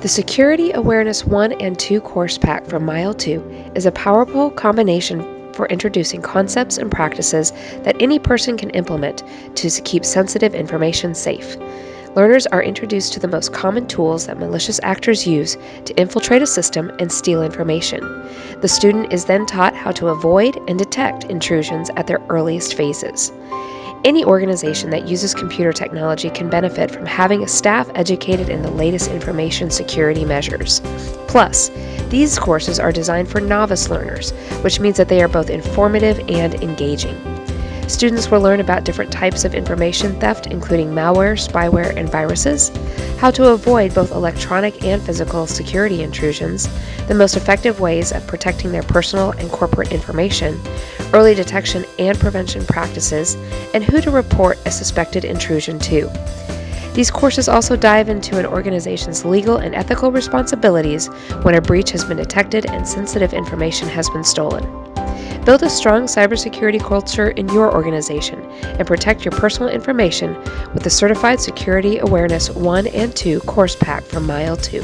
The Security Awareness 1 and 2 course pack from Mile 2 is a powerful combination for introducing concepts and practices that any person can implement to keep sensitive information safe. Learners are introduced to the most common tools that malicious actors use to infiltrate a system and steal information. The student is then taught how to avoid and detect intrusions at their earliest phases. Any organization that uses computer technology can benefit from having a staff educated in the latest information security measures. Plus, these courses are designed for novice learners, which means that they are both informative and engaging. Students will learn about different types of information theft, including malware, spyware, and viruses, how to avoid both electronic and physical security intrusions, the most effective ways of protecting their personal and corporate information, early detection and prevention practices, and who to report a suspected intrusion to. These courses also dive into an organization's legal and ethical responsibilities when a breach has been detected and sensitive information has been stolen. Build a strong cybersecurity culture in your organization and protect your personal information with the Certified Security Awareness 1 and 2 course pack from Mile 2.